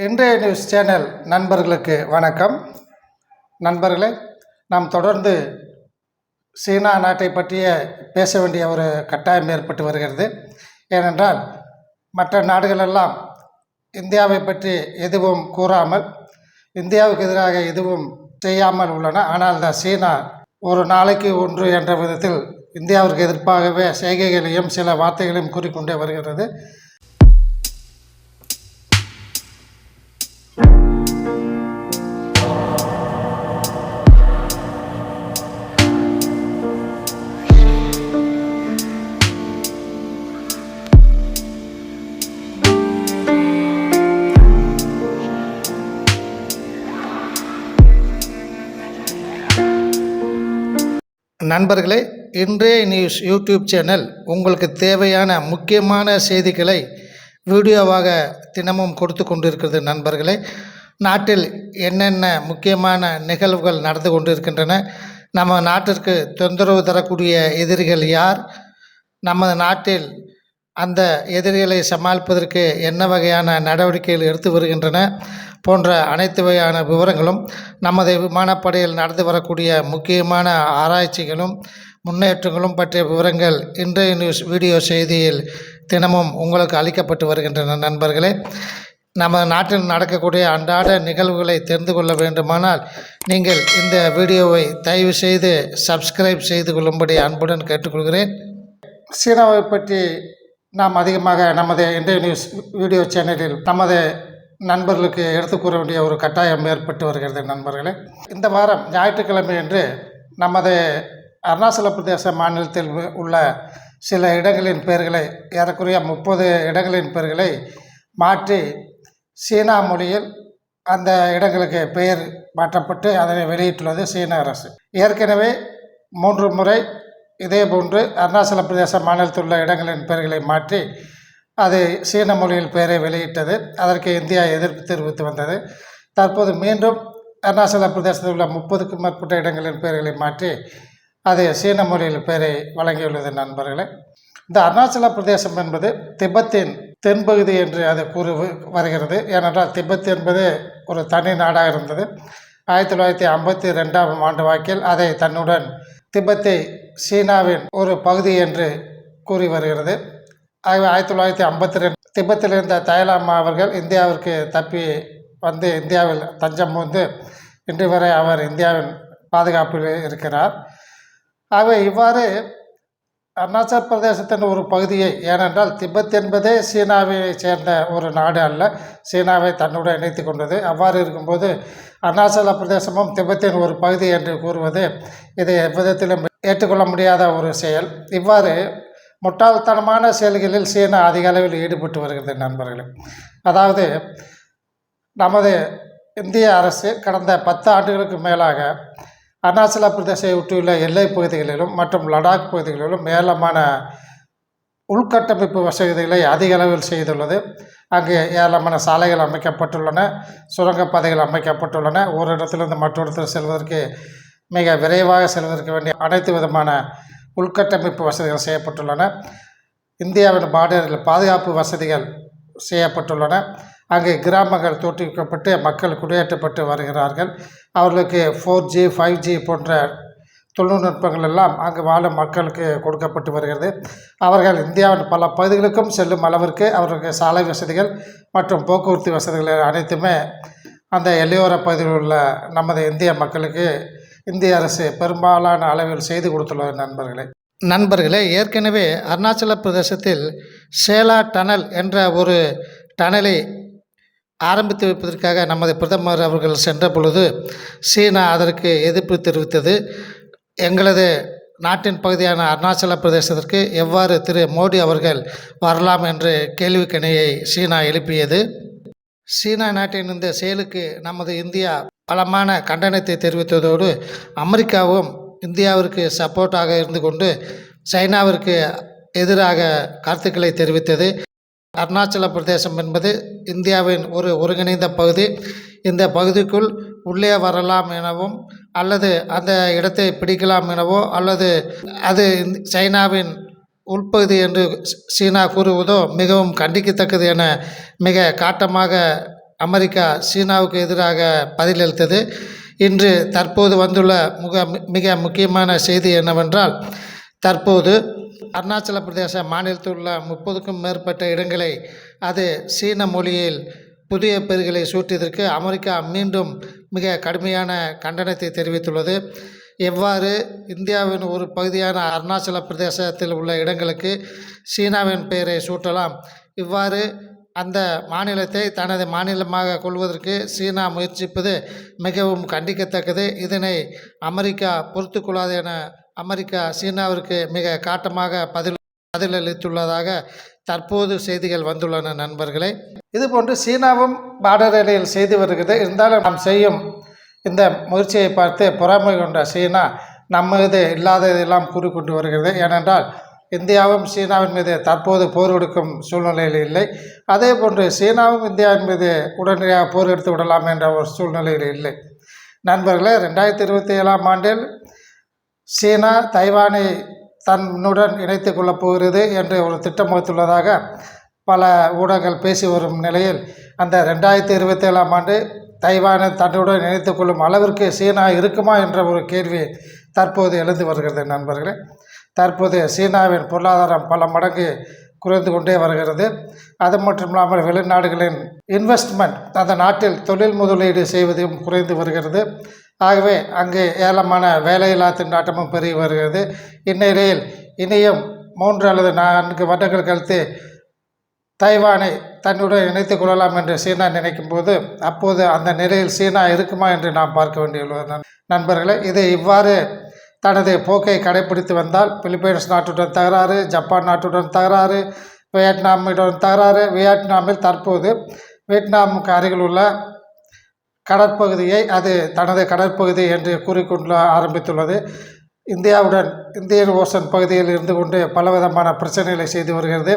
இன்றைய news channel நண்பர்களுக்கு வணக்கம். நண்பர்களே, நாம் தொடர்ந்து சீனா நாட்டை பற்றிய பேச வேண்டிய ஒரு கட்டாயம் ஏற்பட்டு வருகிறது. ஏனென்றால் மற்ற நாடுகளெல்லாம் இந்தியாவை பற்றி எதுவும் கூறாமல், இந்தியாவுக்கு எதிராக எதுவும் செய்யாமல் உள்ளன. ஆனால் இந்த சீனா ஒரு நாளைக்கு ஒன்று என்ற விதத்தில் இந்தியாவிற்கு எதிர்ப்பாகவே செய்கைகளையும் சில வார்த்தைகளையும் கூறிக்கொண்டே வருகிறது. நண்பர்களே, இன்றைய நியூஸ் யூடியூப் சேனல் உங்களுக்கு தேவையான முக்கியமான செய்திகளை வீடியோவாக தினமும் கொடுத்து கொண்டிருக்கிறது. நண்பர்களே, நாட்டில் என்னென்ன முக்கியமான நிகழ்வுகள் நடந்து கொண்டிருக்கின்றன, நம்ம நாட்டிற்கு தொந்தரவு தரக்கூடிய எதிரிகள் யார், நமது நாட்டில் அந்த எதிரிகளை சமாளிப்பதற்கு என்ன வகையான நடவடிக்கைகள் எடுத்து வருகின்றன போன்ற அனைத்து வகையான விவரங்களும், நமது விமானப்படையில் நடந்து வரக்கூடிய முக்கியமான ஆராய்ச்சிகளும் முன்னேற்றங்களும் பற்றிய விவரங்கள் இன்றைய நியூஸ் வீடியோ செய்தியில் தினமும் உங்களுக்கு அளிக்கப்பட்டு வருகின்றன. நண்பர்களே, நம்ம நாட்டில் நடக்கக்கூடிய அன்றாட நிகழ்வுகளை தெரிந்து கொள்ள வேண்டுமானால் நீங்கள் இந்த வீடியோவை தயவு செய்து சப்ஸ்கிரைப் செய்து கொள்ளும்படி அன்புடன் கேட்டுக்கொள்கிறேன். சீனாவை பற்றி நாம் அதிகமாக நமது இன்றைய நியூஸ் வீடியோ சேனலில் நமது நண்பர்களுக்கு எடுத்து கூற வேண்டிய ஒரு கட்டாயம் ஏற்பட்டு வருகிறது. நண்பர்களே, இந்த வாரம் ஞாயிற்றுக்கிழமை என்று நமது அருணாச்சல பிரதேச மாநிலத்தில் உள்ள சில இடங்களின் பெயர்களை, ஏறக்குறைய 30 இடங்களின் பெயர்களை மாற்றி சீனா மொழியில் அந்த இடங்களுக்கு பெயர் மாற்றப்பட்டு அதனை வெளியிட்டுள்ளது சீன அரசு. ஏற்கனவே 3 முறை இதேபோன்று அருணாச்சல பிரதேச மாநிலத்தில் உள்ள இடங்களின் பெயர்களை மாற்றி அது சீன மொழியில் பெயரை வெளியிட்டது. அதற்கு இந்தியா எதிர்ப்பு தெரிவித்து வந்தது. தற்போது மீண்டும் அருணாச்சல பிரதேசத்தில் உள்ள 30க்கும் மேற்பட்ட இடங்களின் பெயர்களை மாற்றி அது சீன மொழியில் பெயரை வழங்கியுள்ளது. நண்பர்களே, இந்த அருணாச்சல பிரதேசம் என்பது திபெத்தின் தென்பகுதி என்று அது கூறி வருகிறது. ஏனென்றால் திபெத் என்பது ஒரு தனி நாடாக இருந்தது. 1952ஆம் ஆண்டு வாக்கில் அதை தன்னுடன் திபெத்தை சீனாவின் ஒரு பகுதி என்று கூறி வருகிறது. 1952 திபெத்தில் இருந்த தயலாமா அவர்கள் இந்தியாவிற்கு தப்பி வந்து இந்தியாவில் தஞ்சம் புகுந்து இன்று வரை அவர் இந்தியாவின் பாதுகாப்பில் இருக்கிறார். ஆகவே இவ்வாறு அருணாச்சல பிரதேசத்தின் ஒரு பகுதியை, ஏனென்றால் திபெத் என்பதே சீனாவை சேர்ந்த ஒரு நாடு அல்ல, சீனாவை தன்னுடன் இணைத்து கொண்டது. அவ்வாறு இருக்கும்போது அருணாச்சல பிரதேசமும் திபெத்தின் ஒரு பகுதி என்று கூறுவது இது எவ்விதத்திலும் ஏற்றுக்கொள்ள முடியாத ஒரு செயல். இவ்வாறு முட்டாள்தனமான செயல்களில் சீனா அதிக அளவில் ஈடுபட்டு வருகிறது. நண்பர்களே, அதாவது நமது இந்திய அரசு கடந்த 10 ஆண்டுகளுக்கு மேலாக அருணாச்சல பிரதேசத்தை ஒட்டியுள்ள எல்லை பகுதிகளிலும் மற்றும் லடாக் பகுதிகளிலும் ஏராளமான உள்கட்டமைப்பு வசதிகளை அதிக அளவில் செய்துள்ளது. அங்கு ஏராளமான சாலைகள் அமைக்கப்பட்டுள்ளன, சுரங்கப்பாதைகள் அமைக்கப்பட்டுள்ளன. ஒரு இடத்திலிருந்து மற்றொரு இடத்தில் செல்வதற்கு மிக விரைவாக செல்வதற்கு வேண்டிய அனைத்து விதமான உள்கட்டமைப்பு வசதிகள் செய்யப்பட்டுள்ளன. இந்தியாவின் பார்டரில் பாதுகாப்பு வசதிகள் செய்யப்பட்டுள்ளன. அங்கே கிராமங்கள் தோற்றுவிக்கப்பட்டு மக்கள் குடியேற்றப்பட்டு வருகிறார்கள். அவர்களுக்கு 4G 5G போன்ற தொழில்நுட்பங்கள் எல்லாம் அங்கு வாழும் மக்களுக்கு கொடுக்கப்பட்டு வருகிறது. அவர்கள் இந்தியாவின் பல பகுதிகளுக்கும் செல்லும் அளவிற்கு அவர்களுக்கு சாலை வசதிகள் மற்றும் போக்குவரத்து வசதிகள் அனைத்துமே அந்த எல்லையோர பகுதியில் உள்ள நமது இந்திய மக்களுக்கு இந்திய அரசு பெரும்பாலான அளவில் செய்து கொடுத்துள்ளது. நண்பர்களே, ஏற்கனவே அருணாச்சல பிரதேசத்தில் சேலா டனல் என்ற ஒரு டனலை ஆரம்பித்து வைப்பதற்காக நமது பிரதமர் அவர்கள் சென்ற பொழுது சீனா அதற்கு எதிர்ப்பு தெரிவித்தது. எங்களது நாட்டின் பகுதியான அருணாச்சல பிரதேசத்திற்கு எவ்வாறு திரு மோடி அவர்கள் வரலாம் என்று கேள்விக்கணையை சீனா எழுப்பியது. சீனா நாட்டின் இந்த செயலுக்கு நமது இந்தியா பலமான கண்டனத்தை தெரிவித்ததோடு அமெரிக்காவும் இந்தியாவிற்கு சப்போர்ட்டாக இருந்து கொண்டு சைனாவிற்கு எதிராக கருத்துக்களை தெரிவித்தது. அருணாச்சல பிரதேசம் என்பது இந்தியாவின் ஒரு ஒருங்கிணைந்த பகுதி. இந்த பகுதிக்குள் உள்ளே வரலாம் எனவும் அல்லது அந்த இடத்தை பிடிக்கலாம் எனவோ அல்லது அது சைனாவின் உள்பகுதி என்று சீனா கூறுவதோ மிகவும் கண்டிக்கத்தக்கது என மிக காட்டமாக அமெரிக்கா சீனாவுக்கு எதிராக பதிலளித்தது. இன்று தற்போது வந்துள்ள மிக முக்கியமான செய்தி என்னவென்றால், தற்போது அருணாச்சல பிரதேச மாநிலத்தில் உள்ள 30க்கும் மேற்பட்ட இடங்களை அது சீன மொழியில் புதிய பெயர்களை சூட்டியதற்கு அமெரிக்கா மீண்டும் மிக கடுமையான கண்டனத்தை தெரிவித்துள்ளது. எவ்வாறு இந்தியாவின் ஒரு பகுதியான அருணாச்சல பிரதேசத்தில் உள்ள இடங்களுக்கு சீனாவின் பெயரை சூட்டலாம், இவ்வாறு அந்த மாநிலத்தை தனது மாநிலமாக கொள்வதற்கு சீனா முயற்சிப்பது மிகவும் கண்டிக்கத்தக்கது. இதனை அமெரிக்கா பொறுத்து கொள்ளாது என அமெரிக்கா சீனாவிற்கு மிக காட்டமாக பதிலளித்துள்ளதாக தற்போது செய்திகள் வந்துள்ளன. நண்பர்களே, இதுபோன்று சீனாவும் பார்டர் எல்லையில் செய்து வருகிறது. இருந்தாலும் நாம் செய்யும் இந்த முயற்சியை பார்த்து பொறாமை கொண்ட சீனா நம்ம இது இல்லாததெல்லாம் கூறிக்கொண்டு வருகிறது. ஏனென்றால் இந்தியாவும் சீனாவின் மீது தற்போது போர் எடுக்கும் சூழ்நிலையில் இல்லை. அதே போன்று சீனாவும் இந்தியாவின் மீது உடனடியாக போர் எடுத்து விடலாம் என்ற ஒரு சூழ்நிலையில் இல்லை. நண்பர்களே, 2027ஆம் ஆண்டில் சீனா தைவானை தன்னுடன் இணைத்து கொள்ளப் போகிறது என்று ஒரு திட்டம் வகுத்துள்ளதாக பல ஊடகங்கள் பேசி வரும் நிலையில், அந்த 2027ஆம் ஆண்டு தைவானை தன்னுடன் இணைத்து கொள்ளும் அளவிற்கு சீனா இருக்குமா என்ற ஒரு கேள்வி தற்போது எழுந்து வருகிறது. நண்பர்களே, தற்போது சீனாவின் பொருளாதாரம் பல மடங்கு குறைந்து கொண்டே வருகிறது. அது மட்டும் இல்லாமல் வெளிநாடுகளின் இன்வெஸ்ட்மெண்ட், அந்த நாட்டில் தொழில் முதலீடு செய்வதும் குறைந்து வருகிறது. ஆகவே அங்கு ஏராளமான வேலையில்லா திண்டாட்டமும் பெருகி வருகிறது. இந்நிலையில் இனியும் 3 அல்லது 4 வருடங்கள் கழித்து தைவானை தன்னுடன் இணைத்து கொள்ளலாம் என்று சீனா நினைக்கும் போது, அப்போது அந்த நிலையில் சீனா இருக்குமா என்று நாம் பார்க்க வேண்டியுள்ளது. நண்பர்களே, இது இவ்வாறு தனது போக்கை கடைபிடித்து வந்தால் பிலிப்பைன்ஸ் நாட்டுடன் தகராறு, ஜப்பான் நாட்டுடன் தகராறு, வியட்நாமுடன் தகராறு. வியட்நாமில் தற்போது வியட்நாமுக்கு அருகில் உள்ள கடற்பகுதியை அது தனது கடற்பகுதி என்று கூறிக்கொள்ள ஆரம்பித்துள்ளது. இந்தியாவுடன் இந்தியன் ஓசன் பகுதியில் இருந்து கொண்டு பலவிதமான பிரச்சனைகளை செய்து வருகிறது.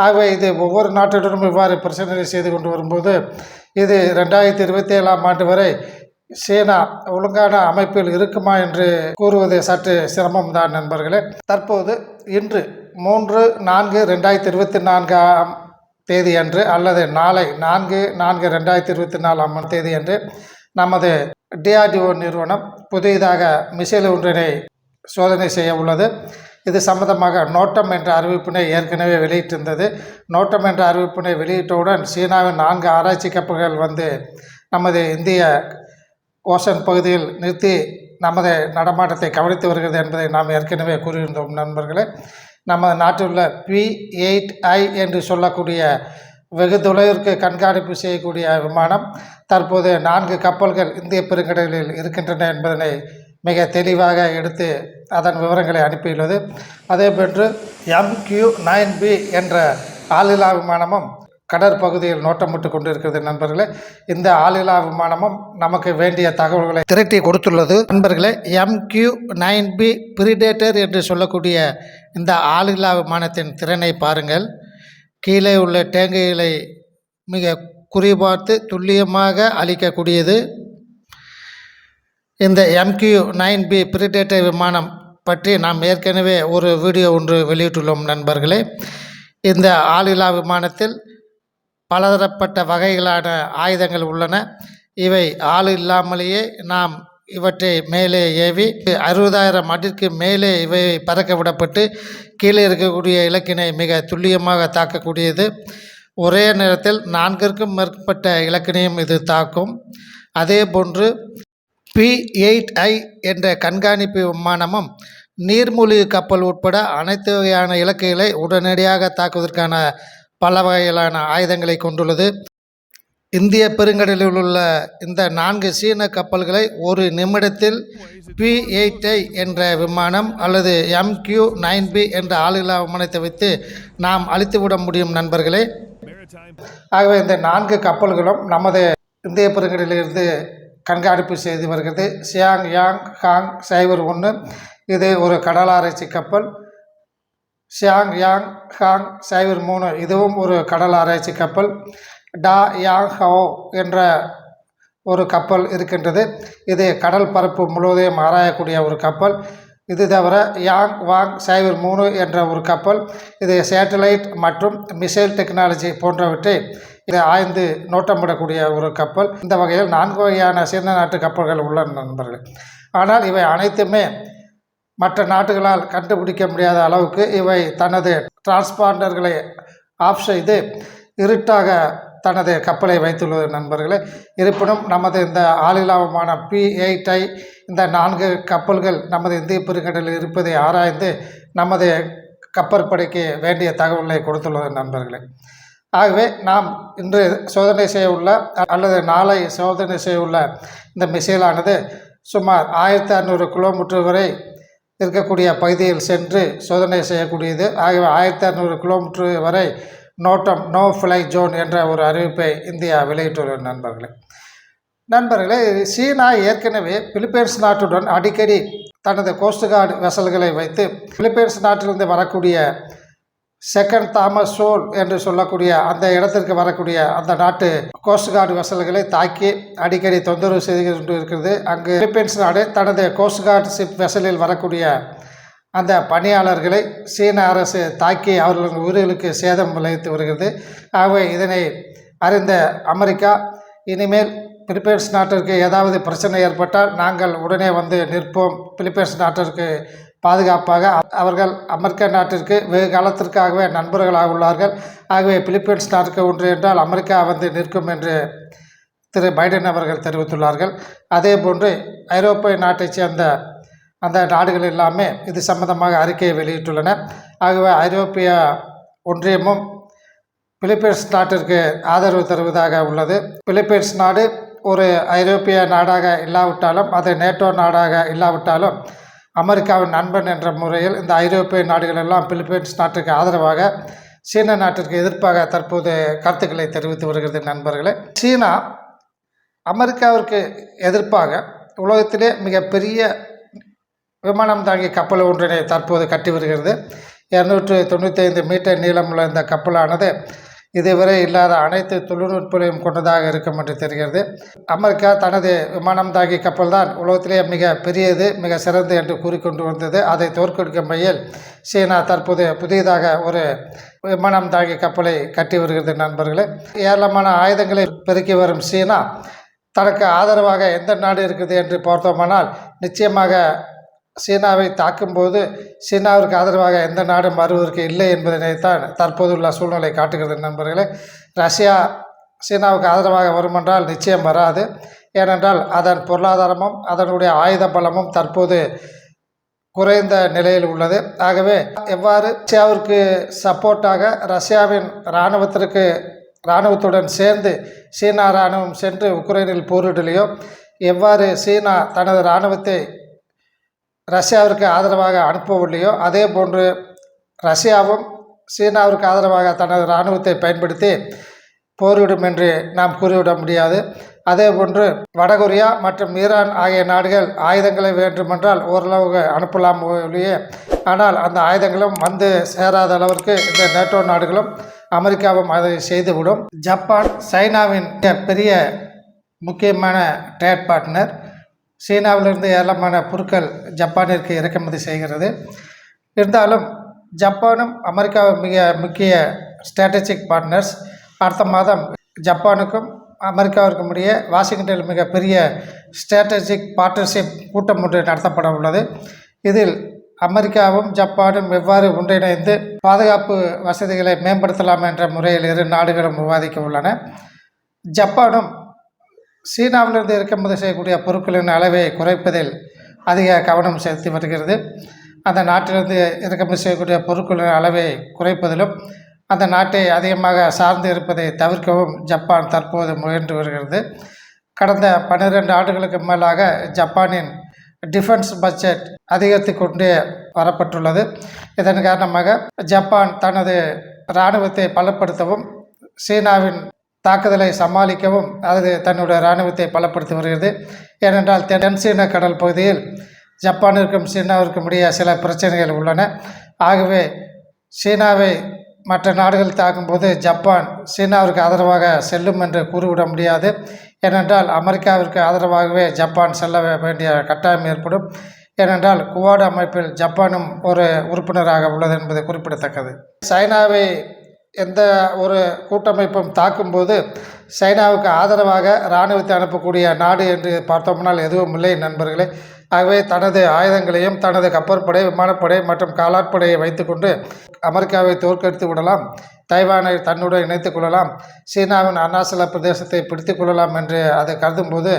ஆகவே இது ஒவ்வொரு நாட்டுடனும் இவ்வாறு பிரச்சனைகளை செய்து கொண்டு வரும்போது, இது 2027ஆம் ஆண்டு வரை சீனா ஒழுங்கான அமைப்பில் இருக்குமா என்று கூறுவது சற்று சிரமம்தான். நண்பர்களே, தற்போது இன்று 3/4/2024 தேதி அன்று அல்லது நாளை 4/4/2024 தேதி அன்று நமது DRDO நிறுவனம் புதிதாக மிசைல் ஒன்றினை சோதனை செய்ய உள்ளது. இது சம்பந்தமாக நோட்டம் என்ற அறிவிப்பினை ஏற்கனவே வெளியிட்டிருந்தது. நோட்டம் என்ற அறிவிப்பினை வெளியிட்டவுடன் சீனாவின் 4 ஆராய்ச்சி கப்பல்கள் வந்து நமது இந்திய ஓசன் பகுதியில் நிறுத்தி நமது நடமாட்டத்தை கவனித்து வருகிறது என்பதை நாம் ஏற்கனவே கூறியிருந்தோம். நண்பர்களே, நமது நாட்டில் உள்ள P-8I என்று சொல்லக்கூடிய வெகு தொலைவிற்கு கண்காணிப்பு செய்யக்கூடிய விமானம் தற்போது 4 கப்பல்கள் இந்திய பெருங்கடலில் இருக்கின்றன என்பதனை மிக தெளிவாக எடுத்து அதன் விவரங்களை அனுப்பியுள்ளது. அதேபோன்று MQ-9B என்ற ஆளில்லா விமானமும் கடற்பகுதியில் நோட்டமிட்டு கொண்டிருக்கிறது. நண்பர்களே, இந்த ஆளில்லா விமானமும் நமக்கு வேண்டிய தகவல்களை திரட்டி கொடுத்துள்ளது. நண்பர்களே, MQ-9B பிரிடேட்டர் என்று சொல்லக்கூடிய இந்த ஆளில்லா விமானத்தின் திறனை பாருங்கள். கீழே உள்ள டேங்குகளை மிக குறிபார்த்து துல்லியமாக அளிக்கக்கூடியது. இந்த MQ-9B பிரிடேட்டர் விமானம் பற்றி நாம் ஏற்கனவே ஒரு வீடியோ ஒன்று வெளியிட்டுள்ளோம். நண்பர்களே, இந்த ஆளில்லா விமானத்தில் பலதரப்பட்ட வகைகளான ஆயுதங்கள் உள்ளன. இவை ஆள் இல்லாமலேயே நாம் இவற்றை மேலே ஏவி 60,000 அடிக்கு மேலே இவை பறக்க விடப்பட்டு கீழே இருக்கக்கூடிய இலக்கினை மிக துல்லியமாக தாக்கக்கூடியது. ஒரே நேரத்தில் 4க்கும் மேற்பட்ட இலக்கினையும் இது தாக்கும். அதே போன்று P-8I என்ற கண்காணிப்பு விமானமும் நீர்மூழ்கி கப்பல் உட்பட அனைத்து வகையான இலக்குகளை உடனடியாக தாக்குவதற்கான பல வகையிலான ஆயுதங்களை கொண்டுள்ளது. இந்திய பெருங்கடலில் உள்ள இந்த 4 சீன கப்பல்களை ஒரு நிமிடத்தில் P-8I என்ற விமானம் அல்லது MQ-9B என்ற ஆளில்லா விமானத்தை வைத்து நாம் அழித்துவிட முடியும். நண்பர்களே, ஆகவே இந்த 4 கப்பல்களும் நமது இந்திய பெருங்கடலிலிருந்து கண்காணிப்பு செய்து வருகிறது. சியாங் யாங் ஹாங் 01 இது ஒரு கடலாராய்ச்சி கப்பல். சியாங் யாங் ஹாங் 03 இதுவும் ஒரு கடல் ஆராய்ச்சி கப்பல். டா யாங் ஹோ என்ற ஒரு கப்பல் இருக்கின்றது. இது கடல் பரப்பு முழுவதையும் ஆராயக்கூடிய ஒரு கப்பல். இது தவிர யாங் வாங் 03 என்ற ஒரு கப்பல், இது சேட்டலைட் மற்றும் மிசைல் டெக்னாலஜி போன்றவற்றை இது ஆய்ந்து நோட்டமிடக்கூடிய ஒரு கப்பல். இந்த வகையில் 4 வகையான சீன நாட்டு கப்பல்கள் உள்ளன நண்பர்கள். ஆனால் இவை அனைத்துமே மற்ற நாடுகளால் கண்டுபிடிக்க முடியாத அளவுக்கு இவை தனது டிரான்ஸ்பாண்டர்களை ஆஃப் செய்து இருட்டாக தனது கப்பலை வைத்துள்ளது நண்பர்களே. இருப்பினும் நமது இந்த ஆளில்லா விமானம் P-8I இந்த 4 கப்பல்கள் நமது இந்திய பெருங்கடலில் இருப்பதை ஆராய்ந்து நமது கப்பற்படைக்கு வேண்டிய தகவல்களை கொடுத்துள்ளது நண்பர்களே. ஆகவே நாம் இன்று சோதனை செய்ய உள்ள அல்லது நாளை சோதனை செய்ய உள்ள இந்த மிசைலானது சுமார் 1600 கிலோமீட்டர் வரை இருக்கக்கூடிய பகுதியில் சென்று சோதனை செய்யக்கூடியது. ஆகவே 1600 கிலோமீட்டர் வரை நோ ஃப்ளை ஜோன் என்ற ஒரு அறிவிப்பை இந்தியா வெளியிட்டுள்ளது நண்பர்களே. சீனா ஏற்கனவே பிலிப்பைன்ஸ் நாட்டுடன் அடிக்கடி தனது கோஸ்ட் கார்டு வெசல்களை வைத்து பிலிப்பைன்ஸ் நாட்டிலிருந்து வரக்கூடிய செகண்ட் தாமஸ் சோல் என்று சொல்லக்கூடிய அந்த இடத்திற்கு வரக்கூடிய அந்த நாட்டு கோஸ்ட் கார்டு வெசல்களை தாக்கி அடிக்கடி தொந்தரவு செய்து கொண்டு இருக்கிறது. அங்கு பிலிப்பைன்ஸ் நாடு தனது கோஸ்ட் கார்டு ஷிப் வெசலில் வரக்கூடிய அந்த பணியாளர்களை சீன அரசு தாக்கி அவர்களின் உயிர்களுக்கு சேதம் விளைவித்து வருகிறது. ஆகவே இதனை அறிந்த அமெரிக்கா இனிமேல் பிலிப்பைன்ஸ் நாட்டிற்கு ஏதாவது பிரச்சனை ஏற்பட்டால் நாங்கள் உடனே வந்து நிற்போம், பிலிப்பைன்ஸ் நாட்டிற்கு பாதுகாப்பாக. அவர்கள் அமெரிக்க நாட்டிற்கு வெகு காலத்திற்காகவே நண்பர்களாக உள்ளார்கள். ஆகவே பிலிப்பைன்ஸ் நாட்டுக்கு ஒன்று என்றால் அமெரிக்கா வந்து நிற்கும் என்று திரு பைடன் அவர்கள் தெரிவித்துள்ளார்கள். அதே போன்று ஐரோப்பிய நாட்டைச் சேர்ந்த அந்த நாடுகள் எல்லாமே இது சம்பந்தமாக அறிக்கையை வெளியிட்டுள்ளன. ஆகவே ஐரோப்பிய ஒன்றியமும் பிலிப்பைன்ஸ் நாட்டிற்கு ஆதரவு தருவதாக உள்ளது. பிலிப்பைன்ஸ் நாடு ஒரு ஐரோப்பிய நாடாக இல்லாவிட்டாலும், அது நேட்டோ நாடாக இல்லாவிட்டாலும், அமெரிக்காவின் நண்பன் என்ற முறையில் இந்த ஐரோப்பிய நாடுகள் எல்லாம் பிலிப்பைன்ஸ் நாட்டுக்கு ஆதரவாக சீன நாட்டிற்கு எதிர்ப்பாக தற்போது கருத்துக்களை தெரிவித்து வருகிறது நண்பர்களே. சீனா அமெரிக்காவிற்கு எதிர்ப்பாக உலகத்திலே மிகப்பெரிய விமானம் தாங்கிய கப்பல் ஒன்றினை தற்போது கட்டி வருகிறது. 295 மீட்டர் நீளமுள்ள இந்த கப்பலானது இதுவரை இல்லாத அனைத்து தொழில்நுட்பங்களையும் கொண்டதாக இருக்கும் என்று தெரிகிறது. அமெரிக்கா தனது விமானம் தாங்கிய கப்பல் தான் உலகத்திலேயே மிக பெரியது, மிக சிறந்து என்று கூறிக்கொண்டு வந்தது. அதை தோற்கடிக்கும் வகையில் சீனா தற்போது புதியதாக ஒரு விமானம் தாங்கிய கப்பலை கட்டி வருகிறது நண்பர்களே. ஏராளமான ஆயுதங்களை பெருக்கி வரும் சீனா தனக்கு ஆதரவாக எந்த நாடு இருக்குது என்று பார்த்தோமானால் நிச்சயமாக சீனாவை தாக்கும்போது சீனாவிற்கு ஆதரவாக எந்த நாடும் வருவதற்கு இல்லை என்பதனைத்தான் தற்போதுள்ள சூழ்நிலை காட்டுகிறது நண்பர்களே. ரஷ்யா சீனாவுக்கு ஆதரவாக வருமென்றால் நிச்சயம் வராது. ஏனென்றால் அதன் பொருளாதாரமும் அதனுடைய ஆயுத பலமும் தற்போது குறைந்த நிலையில் உள்ளது. ஆகவே எவ்வாறு ரஷ்யாவிற்கு சப்போர்ட்டாக ரஷ்யாவின் இராணுவத்துடன் சேர்ந்து சீனா இராணுவம் சென்று உக்ரைனில் போரிடலையோ, எவ்வாறு சீனா தனது இராணுவத்தை ரஷ்யாவிற்கு ஆதரவாக அனுப்பவில்லையோ, அதே போன்று ரஷ்யாவும் சீனாவிற்கு ஆதரவாக தனது இராணுவத்தை பயன்படுத்தி போரிடும் என்று நாம் கூறிவிட முடியாது. அதே போன்று வடகொரியா மற்றும் ஈரான் ஆகிய நாடுகள் ஆயுதங்களை வேண்டுமென்றால் ஓரளவுக்கு அனுப்பலாம் ஒழிய, ஆனால் அந்த ஆயுதங்களும் வந்து சேராத அளவிற்கு இந்த நேட்டோ நாடுகளும் அமெரிக்காவும் அதை செய்துவிடும். ஜப்பான் சைனாவின் பெரிய முக்கியமான ட்ரேட் பார்ட்னர். சீனாவிலிருந்து ஏராளமான பொருட்கள் ஜப்பானிற்கு இறக்குமதி செய்கிறது. இருந்தாலும் ஜப்பானும் அமெரிக்காவும் மிக முக்கிய ஸ்ட்ராட்டஜிக் பார்ட்னர்ஸ். அடுத்த மாதம் ஜப்பானுக்கும் அமெரிக்காவிற்கும் இடையே வாஷிங்டனில் மிகப்பெரிய ஸ்ட்ராட்டஜிக் பார்ட்னர்ஷிப் கூட்டம் ஒன்று நடத்தப்பட உள்ளது. இதில் அமெரிக்காவும் ஜப்பானும் எவ்வாறு ஒன்றிணைந்து பாதுகாப்பு வசதிகளை மேம்படுத்தலாம் என்ற முறையில் இரு நாடுகளும் விவாதிக்க உள்ளன. ஜப்பானும் சீனாவிலிருந்து இறக்குமதி செய்யக்கூடிய பொருட்களின் அளவை குறைப்பதில் அதிக கவனம் செலுத்தி வருகிறது. அந்த நாட்டிலிருந்து இறக்குமதி செய்யக்கூடிய பொருட்களின் அளவை குறைப்பதிலும் அந்த நாட்டை அதிகமாக சார்ந்து இருப்பதை தவிர்க்கவும் ஜப்பான் தற்போது முயன்று வருகிறது. கடந்த 12 ஆண்டுகளுக்கு மேலாக ஜப்பானின் டிஃபென்ஸ் பட்ஜெட் அதிகரித்து கொண்டே வரப்பட்டுள்ளது. இதன் காரணமாக ஜப்பான் தனது இராணுவத்தை பலப்படுத்தவும் சீனாவின் தாக்குதலை சமாளிக்கவும் அது தன்னுடைய இராணுவத்தை பலப்படுத்தி வருகிறது. ஏனென்றால் தென் சீன கடல் பகுதியில் ஜப்பானிற்கும் சீனாவிற்கும் இடையே சில பிரச்சனைகள் உள்ளன. ஆகவே சீனாவை மற்ற நாடுகள் தாக்கும்போது ஜப்பான் சீனாவிற்கு ஆதரவாக செல்லும் என்று கூறிவிட முடியாது. ஏனென்றால் அமெரிக்காவிற்கு ஆதரவாகவே ஜப்பான் செல்ல வேண்டிய கட்டாயம் ஏற்படும். ஏனென்றால் குவாட் அமைப்பில் ஜப்பானும் ஒரு உறுப்பினராக உள்ளது என்பது குறிப்பிடத்தக்கது. சைனாவை எந்த ஒரு கூட்டமைப்பும் தாக்கும்போது சைனாவுக்கு ஆதரவாக இராணுவத்தை அனுப்பக்கூடிய நாடு என்று பார்த்தோம்னால் எதுவும் இல்லை நண்பர்களே. ஆகவே தனது ஆயுதங்களையும் தனது கப்பற்படை, விமானப்படை மற்றும் காலாட்படையை வைத்துக்கொண்டு அமெரிக்காவை தோற்கடித்து விடலாம், தைவானை தன்னுடன் இணைத்துக் கொள்ளலாம், சீனாவின் அருணாச்சல பிரதேசத்தை பிடித்து கொள்ளலாம் என்று அது கருதும்போது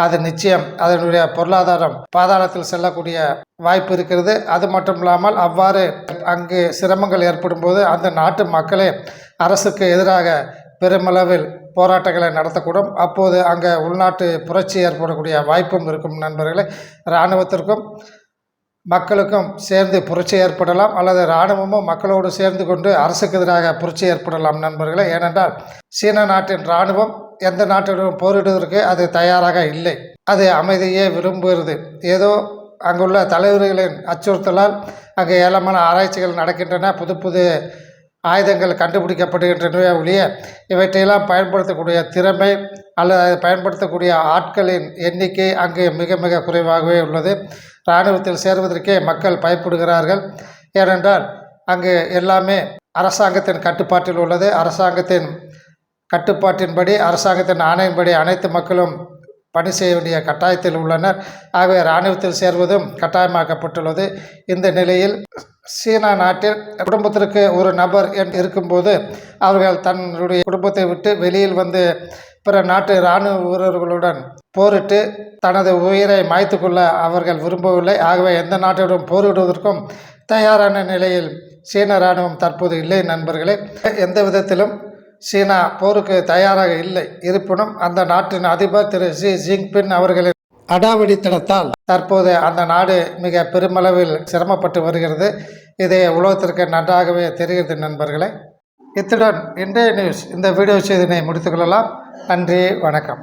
அது நிச்சயம் அதனுடைய பொருளாதாரம் பாதாளத்தில் செல்லக்கூடிய வாய்ப்பு இருக்கிறது. அது மட்டும் இல்லாமல் அவ்வாறு அங்கு சிரமங்கள் ஏற்படும் போது அந்த நாட்டு மக்களே அரசுக்கு எதிராக பெருமளவில் போராட்டங்களை நடத்தக்கூடும். அப்போது அங்கே உள்நாட்டு புரட்சி ஏற்படக்கூடிய வாய்ப்பும் இருக்கும் நண்பர்களே. இராணுவத்திற்கும் மக்களுக்கும் சேர்ந்து புரட்சி ஏற்படலாம், அல்லது இராணுவமும் மக்களோடு சேர்ந்து கொண்டு அரசுக்கு எதிராக புரட்சி ஏற்படலாம் நண்பர்களே. ஏனென்றால் சீன நாட்டின் இராணுவம் எந்த நாட்டிலும் போரிடுவதற்கு அது தயாராக இல்லை. அது அமைதியே விரும்புகிறது. ஏதோ அங்குள்ள தலைவர்களின் அச்சுறுத்தலால் அங்கே ஏராளமான ஆராய்ச்சிகள் நடக்கின்றன, புது புது ஆயுதங்கள் கண்டுபிடிக்கப்படுகின்றனவே ஒழிய இவற்றையெல்லாம் பயன்படுத்தக்கூடிய திறமை அல்லது அதை பயன்படுத்தக்கூடிய ஆட்களின் எண்ணிக்கை அங்கு மிக மிக குறைவாகவே உள்ளது. இராணுவத்தில் சேர்வதற்கே மக்கள் பயப்படுகிறார்கள். ஏனென்றால் அங்கு எல்லாமே அரசாங்கத்தின் கட்டுப்பாட்டில் உள்ளது. அரசாங்கத்தின் கட்டுப்பாட்டின்படி, அரசாங்கத்தின் ஆணையின்படி அனைத்து மக்களும் பணி செய்ய வேண்டிய கட்டாயத்தில் உள்ளனர். ஆகவே இராணுவத்தில் சேர்வதும் கட்டாயமாக்கப்பட்டுள்ளது. இந்த நிலையில் சீனா நாட்டில் குடும்பத்திற்கு ஒரு நபர் இருக்கும்போது அவர்கள் தன்னுடைய குடும்பத்தை விட்டு வெளியில் வந்து பிற நாட்டு இராணுவ வீரர்களுடன் போரிட்டு தனது உயிரை மாய்த்து கொள்ள அவர்கள் விரும்பவில்லை. ஆகவே எந்த நாட்டுடன் போரிடுவதற்கும் தயாரான நிலையில் சீன இராணுவம் தற்போது இல்லை நண்பர்களே. எந்த விதத்திலும் சீனா போருக்கு தயாராக இல்லை. இருப்பினும் அந்த நாட்டின் அதிபர் திரு ஷி ஜின்பிங் அவர்களின் அடாவடித்தனத்தால் தற்போது அந்த நாடு மிக பெருமளவில் சிரமப்பட்டு வருகிறது. இதை உலகத்திற்கு நன்றாகவே தெரிகிறது நண்பர்களே. இத்துடன் இன்றைய நியூஸ் இந்த வீடியோ செய்தினை முடித்துக்கொள்ளலாம். நன்றி, வணக்கம்.